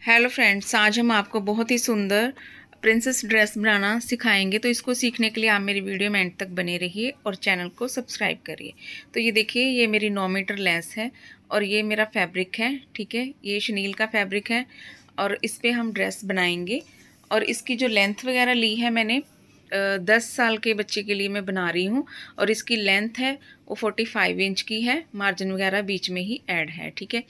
Hello friends, आज हम आपको बहुत ही सुंदर प्रिंसेस ड्रेस बनाना सिखाएंगे। तो इसको सीखने के लिए आप मेरी वीडियो में एंड तक बने रहिए और चैनल को सब्सक्राइब करिए। तो ये देखिए, ये मेरी 9 मीटर लेस है और ये मेरा फैब्रिक है। ठीक है, ये शनील का फैब्रिक है और इस पर हम ड्रेस बनाएंगे। और इसकी जो लेंथ वगैरह ली है मैंने 10 साल के बच्चे के लिए मैं बना रही हूँ और इसकी लेंथ है वो 45 इंच की है। मार्जिन वगैरह बीच में ही ऐड है। ठीक है,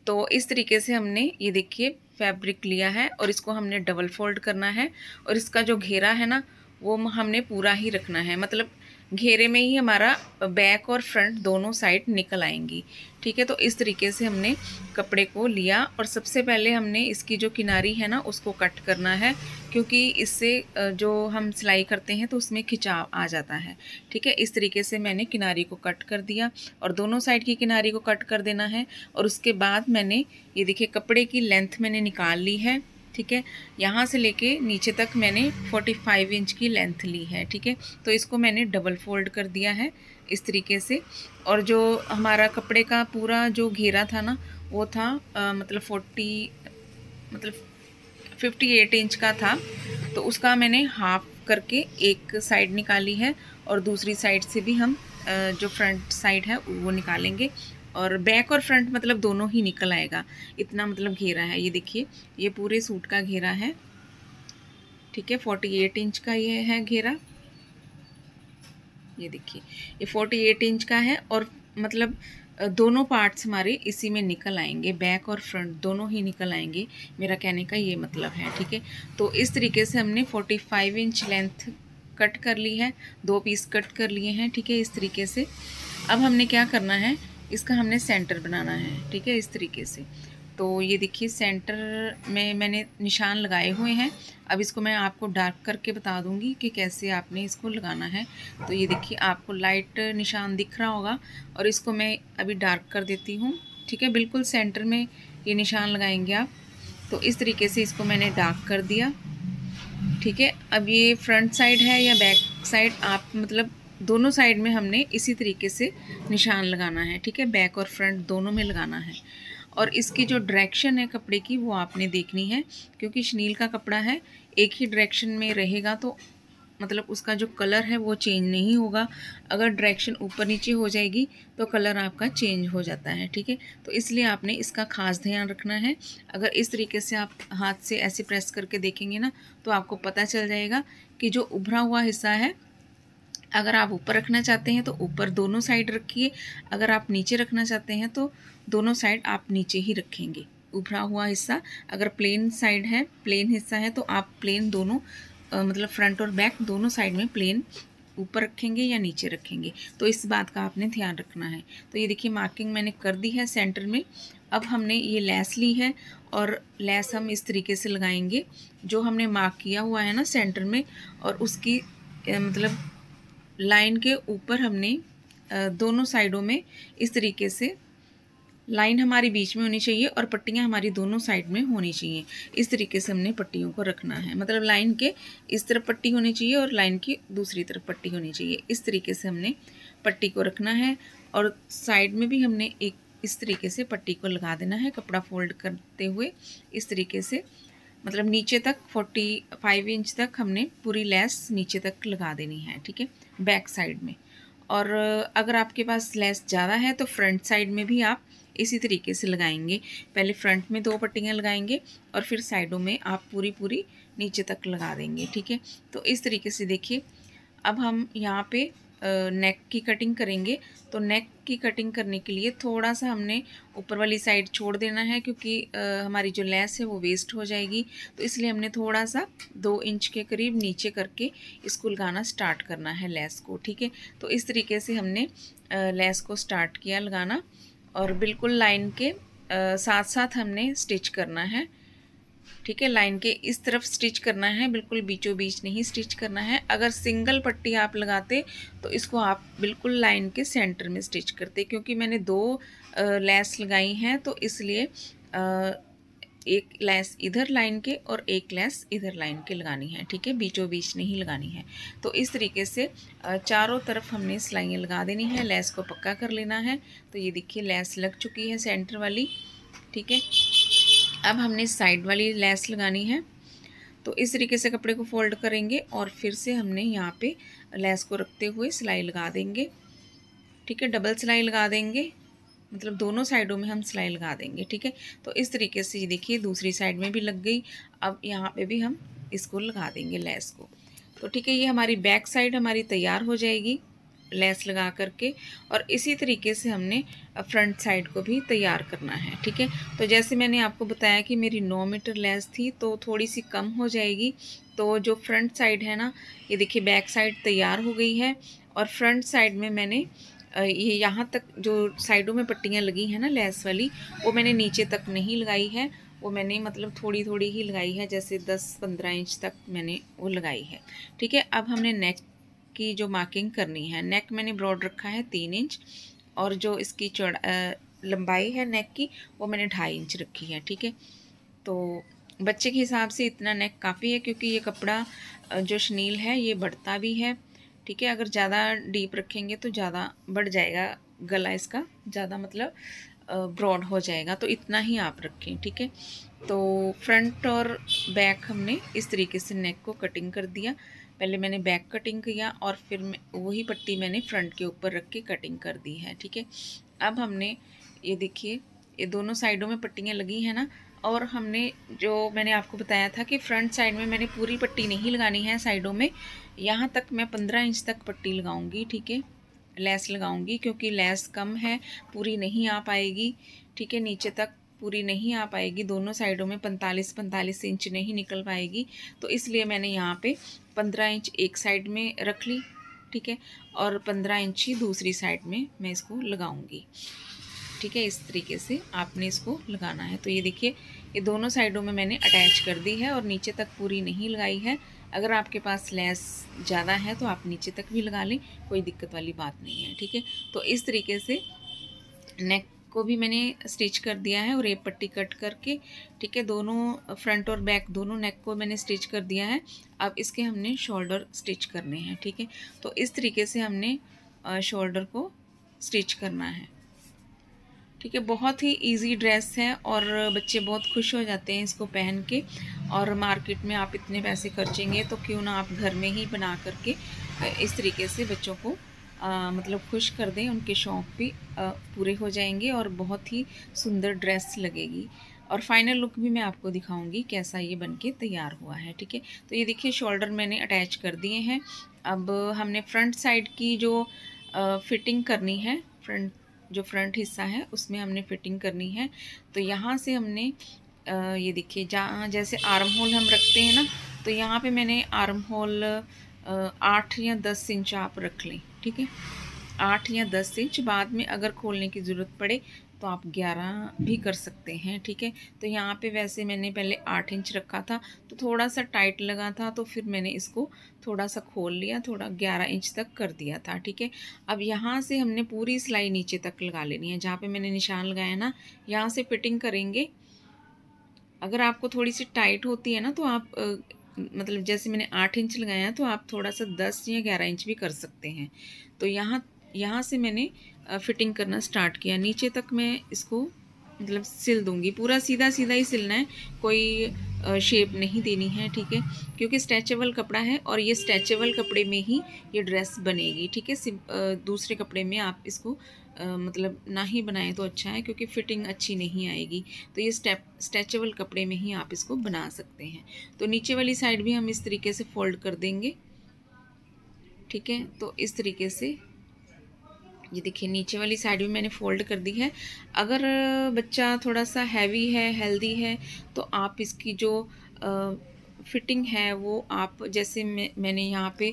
तो इस तरीके से हमने ये देखिए फैब्रिक लिया है और इसको हमने डबल फोल्ड करना है और इसका जो घेरा है ना वो हमने पूरा ही रखना है। मतलब घेरे में ही हमारा बैक और फ्रंट दोनों साइड निकल आएंगी। ठीक है, तो इस तरीके से हमने कपड़े को लिया और सबसे पहले हमने इसकी जो किनारी है ना उसको कट करना है, क्योंकि इससे जो हम सिलाई करते हैं तो उसमें खिंचाव आ जाता है। ठीक है, इस तरीके से मैंने किनारी को कट कर दिया और दोनों साइड की किनारी को कट कर देना है। और उसके बाद मैंने ये देखिए कपड़े की लेंथ मैंने निकाल ली है। ठीक है, यहाँ से लेके नीचे तक मैंने 45 इंच की लेंथ ली है। ठीक है, तो इसको मैंने डबल फोल्ड कर दिया है इस तरीके से। और जो हमारा कपड़े का पूरा जो घेरा था ना वो था मतलब 58 इंच का था। तो उसका मैंने हाफ करके एक साइड निकाली है और दूसरी साइड से भी हम जो फ्रंट साइड है वो निकालेंगे और बैक और फ्रंट मतलब दोनों ही निकल आएगा। इतना मतलब घेरा है। ये देखिए, ये पूरे सूट का घेरा है। ठीक है, 48 इंच का ये है घेरा। ये देखिए, ये 48 इंच का है और मतलब दोनों पार्ट्स हमारे इसी में निकल आएंगे, बैक और फ्रंट दोनों ही निकल आएंगे। मेरा कहने का ये मतलब है। ठीक है, तो इस तरीके से हमने 45 इंच लेंथ कट कर ली है, 2 पीस कट कर लिए हैं। ठीक है, इस तरीके से अब हमने क्या करना है, इसका हमने सेंटर बनाना है। ठीक है, इस तरीके से। तो ये देखिए सेंटर में मैंने निशान लगाए हुए हैं। अब इसको मैं आपको डार्क करके बता दूंगी कि कैसे आपने इसको लगाना है। तो ये देखिए आपको लाइट निशान दिख रहा होगा और इसको मैं अभी डार्क कर देती हूँ। ठीक है, बिल्कुल सेंटर में ये निशान लगाएंगे आप। तो इस तरीके से इसको मैंने डार्क कर दिया। ठीक है, अब ये फ्रंट साइड है या बैक साइड, आप मतलब दोनों साइड में हमने इसी तरीके से निशान लगाना है। ठीक है, बैक और फ्रंट दोनों में लगाना है। और इसकी जो डायरेक्शन है कपड़े की वो आपने देखनी है, क्योंकि शनील का कपड़ा है, एक ही डायरेक्शन में रहेगा तो मतलब उसका जो कलर है वो चेंज नहीं होगा। अगर डायरेक्शन ऊपर नीचे हो जाएगी तो कलर आपका चेंज हो जाता है। ठीक है, तो इसलिए आपने इसका खास ध्यान रखना है। अगर इस तरीके से आप हाथ से ऐसे प्रेस करके देखेंगे ना तो आपको पता चल जाएगा कि जो उभरा हुआ हिस्सा है, अगर आप ऊपर रखना चाहते हैं तो ऊपर दोनों साइड रखिए, अगर आप नीचे रखना चाहते हैं तो दोनों साइड आप नीचे ही रखेंगे। उभरा हुआ हिस्सा अगर प्लेन साइड है, प्लेन हिस्सा है, तो आप प्लेन दोनों मतलब फ्रंट और बैक दोनों साइड में प्लेन ऊपर रखेंगे या नीचे रखेंगे। तो इस बात का आपने ध्यान रखना है। तो ये देखिए मार्किंग मैंने कर दी है सेंटर में। अब हमने ये लेस ली है और लेस हम इस तरीके से लगाएंगे जो हमने मार्क किया हुआ है ना सेंटर में, और उसकी मतलब लाइन के ऊपर हमने दोनों साइडों में इस तरीके से लाइन हमारी बीच में होनी चाहिए और पट्टियां हमारी दोनों साइड में होनी चाहिए। इस तरीके से हमने पट्टियों को रखना है। मतलब लाइन के इस तरफ पट्टी होनी चाहिए और लाइन की दूसरी तरफ पट्टी होनी चाहिए। इस तरीके से हमने पट्टी को रखना है और साइड में भी हमने एक इस तरीके से पट्टी को लगा देना है, कपड़ा फोल्ड करते हुए इस तरीके से। मतलब नीचे तक 45 इंच तक हमने पूरी लेस नीचे तक लगा देनी है। ठीक है, बैक साइड में। और अगर आपके पास लेस ज़्यादा है तो फ्रंट साइड में भी आप इसी तरीके से लगाएंगे। पहले फ्रंट में 2 पट्टियाँ लगाएंगे और फिर साइडों में आप पूरी नीचे तक लगा देंगे। ठीक है, तो इस तरीके से देखिए अब हम यहाँ पे नेक की कटिंग करेंगे। तो नेक की कटिंग करने के लिए थोड़ा सा हमने ऊपर वाली साइड छोड़ देना है, क्योंकि हमारी जो लेस है वो वेस्ट हो जाएगी। तो इसलिए हमने थोड़ा सा 2 इंच के करीब नीचे करके इसको लगाना स्टार्ट करना है लेस को। ठीक है, तो इस तरीके से हमने लेस को स्टार्ट किया लगाना और बिल्कुल लाइन के साथ साथ हमने स्टिच करना है। ठीक है, लाइन के इस तरफ स्टिच करना है, बिल्कुल बीचों बीच नहीं स्टिच करना है। अगर सिंगल पट्टी आप लगाते तो इसको आप बिल्कुल लाइन के सेंटर में स्टिच करते, क्योंकि मैंने 2 लेस लगाई हैं तो इसलिए एक लेस इधर लाइन के और एक लेस इधर लाइन के लगानी है। ठीक है, बीचों बीच नहीं लगानी है। तो इस तरीके से चारों तरफ हमने सिलाइयाँ लगा देनी है, लेस को पक्का कर लेना है। तो ये देखिए लेस लग चुकी है सेंटर वाली। ठीक है, अब हमने साइड वाली लेस लगानी है, तो इस तरीके से कपड़े को फोल्ड करेंगे और फिर से हमने यहाँ पे लेस को रखते हुए सिलाई लगा देंगे। ठीक है, डबल सिलाई लगा देंगे, मतलब दोनों साइडों में हम सिलाई लगा देंगे। ठीक है, तो इस तरीके से ये देखिए दूसरी साइड में भी लग गई। अब यहाँ पे भी हम इसको लगा देंगे लेस को। तो ठीक है, ये हमारी बैक साइड हमारी तैयार हो जाएगी लेस लगा करके। और इसी तरीके से हमने फ्रंट साइड को भी तैयार करना है। ठीक है, तो जैसे मैंने आपको बताया कि मेरी 9 मीटर लेस थी तो थोड़ी सी कम हो जाएगी। तो जो फ्रंट साइड है ना, ये देखिए बैक साइड तैयार हो गई है। और फ्रंट साइड में मैंने ये यहाँ तक जो साइडों में पट्टियाँ लगी हैं ना लेस वाली, वो मैंने नीचे तक नहीं लगाई है, वो मैंने मतलब थोड़ी थोड़ी ही लगाई है, जैसे 10-15 इंच तक मैंने वो लगाई है। ठीक है, अब हमने नेक की जो मार्किंग करनी है, नेक मैंने ब्रॉड रखा है 3 इंच, और जो इसकी लंबाई है नेक की वो मैंने 2.5 इंच रखी है। ठीक है, तो बच्चे के हिसाब से इतना नेक काफ़ी है, क्योंकि ये कपड़ा जो शनील है ये बढ़ता भी है। ठीक है, अगर ज़्यादा डीप रखेंगे तो ज़्यादा बढ़ जाएगा गला, इसका ज़्यादा मतलब ब्रॉड हो जाएगा, तो इतना ही आप रखें। ठीक है, तो फ्रंट और बैक हमने इस तरीके से नेक को कटिंग कर दिया। पहले मैंने बैक कटिंग किया और फिर वही पट्टी मैंने फ्रंट के ऊपर रख के कटिंग कर दी है। ठीक है, अब हमने ये देखिए ये दोनों साइडों में पट्टियाँ लगी हैं ना, और हमने जो मैंने आपको बताया था कि फ्रंट साइड में मैंने पूरी पट्टी नहीं लगानी है, साइडों में यहाँ तक मैं 15 इंच तक पट्टी लगाऊंगी। ठीक है, लेस लगाऊंगी, क्योंकि लेस कम है, पूरी नहीं आ पाएगी। ठीक है, नीचे तक पूरी नहीं आ पाएगी, दोनों साइडों में 45-45 इंच नहीं निकल पाएगी, तो इसलिए मैंने यहाँ पे 15 इंच एक साइड में रख ली। ठीक है, और 15 इंच ही दूसरी साइड में मैं इसको लगाऊंगी। ठीक है, इस तरीके से आपने इसको लगाना है। तो ये देखिए ये दोनों साइडों में मैंने अटैच कर दी है और नीचे तक पूरी नहीं लगाई है। अगर आपके पास लेस ज़्यादा है तो आप नीचे तक भी लगा लें, कोई दिक्कत वाली बात नहीं है। ठीक है, तो इस तरीके से नेक को भी मैंने स्टिच कर दिया है और एक पट्टी कट करके। ठीक है, दोनों फ्रंट और बैक दोनों नेक को मैंने स्टिच कर दिया है। अब इसके हमने शोल्डर स्टिच करने हैं। ठीक है, तो इस तरीके से हमने शोल्डर को स्टिच करना है। ठीक है, बहुत ही इजी ड्रेस है और बच्चे बहुत खुश हो जाते हैं इसको पहन के। और मार्केट में आप इतने पैसे खर्चेंगे तो क्यों ना आप घर में ही बना करके इस तरीके से बच्चों को मतलब खुश कर दें, उनके शौक़ भी पूरे हो जाएंगे और बहुत ही सुंदर ड्रेस लगेगी। और फाइनल लुक भी मैं आपको दिखाऊंगी कैसा ये बनके तैयार हुआ है। ठीक है, तो ये देखिए शोल्डर मैंने अटैच कर दिए हैं। अब हमने फ्रंट साइड की जो फिटिंग करनी है, फ्रंट हिस्सा है उसमें हमने फिटिंग करनी है। तो यहाँ से हमने ये देखिए जहाँ जैसे आर्म होल हम रखते हैं ना, तो यहाँ पे मैंने आर्म होल 8 या 10 इंच आप रख लें। ठीक है, 8 या 10 इंच, बाद में अगर खोलने की ज़रूरत पड़े तो आप 11 भी कर सकते हैं। ठीक है, तो यहाँ पे वैसे मैंने पहले 8 इंच रखा था तो थोड़ा सा टाइट लगा था, तो फिर मैंने इसको थोड़ा सा खोल लिया, थोड़ा 11 इंच तक कर दिया था। ठीक है, अब यहाँ से हमने पूरी सिलाई नीचे तक लगा लेनी है, जहाँ पे मैंने निशान लगाया ना यहाँ से फिटिंग करेंगे। अगर आपको थोड़ी सी टाइट होती है ना तो आप मतलब जैसे मैंने 8 इंच लगाया तो आप थोड़ा सा 10 या 11 इंच भी कर सकते हैं। तो यहाँ से मैंने फिटिंग करना स्टार्ट किया, नीचे तक मैं इसको मतलब सिल दूंगी, पूरा सीधा सीधा ही सिलना है, कोई शेप नहीं देनी है। ठीक है, क्योंकि स्ट्रेचेबल कपड़ा है और ये स्ट्रेचेबल कपड़े में ही ये ड्रेस बनेगी। ठीक है, दूसरे कपड़े में आप इसको मतलब ना ही बनाएं तो अच्छा है, क्योंकि फिटिंग अच्छी नहीं आएगी। तो ये स्ट्रेचेबल कपड़े में ही आप इसको बना सकते हैं। तो नीचे वाली साइड भी हम इस तरीके से फोल्ड कर देंगे। ठीक है, तो इस तरीके से ये देखिए नीचे वाली साइड भी मैंने फ़ोल्ड कर दी है। अगर बच्चा थोड़ा सा हैवी है, हेल्दी है, तो आप इसकी जो फिटिंग है वो आप जैसे मैंने यहाँ पे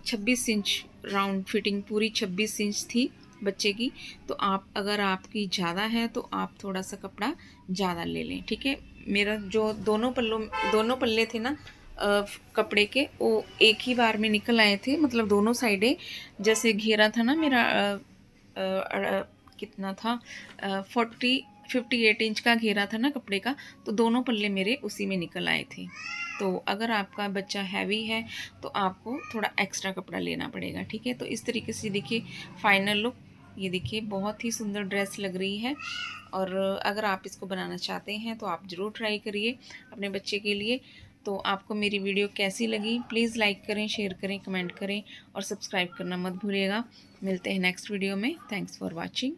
26 इंच राउंड फिटिंग, पूरी 26 इंच थी बच्चे की। तो आप अगर आपकी ज़्यादा है तो आप थोड़ा सा कपड़ा ज़्यादा ले लें। ठीक है, मेरा जो दोनों पल्ले थे ना कपड़े के, वो एक ही बार में निकल आए थे, मतलब दोनों साइडें जैसे घेरा था ना मेरा कितना था 58 इंच का घेरा था ना कपड़े का, तो दोनों पल्ले मेरे उसी में निकल आए थे। तो अगर आपका बच्चा हैवी है तो आपको थोड़ा एक्स्ट्रा कपड़ा लेना पड़ेगा। ठीक है, तो इस तरीके से देखिए फाइनल लुक ये देखिए बहुत ही सुंदर ड्रेस लग रही है। और अगर आप इसको बनाना चाहते हैं तो आप ज़रूर ट्राई करिए अपने बच्चे के लिए। तो आपको मेरी वीडियो कैसी लगी प्लीज़ लाइक करें, शेयर करें, कमेंट करें और सब्सक्राइब करना मत भूलिएगा। मिलते हैं नेक्स्ट वीडियो में। Thanks for watching.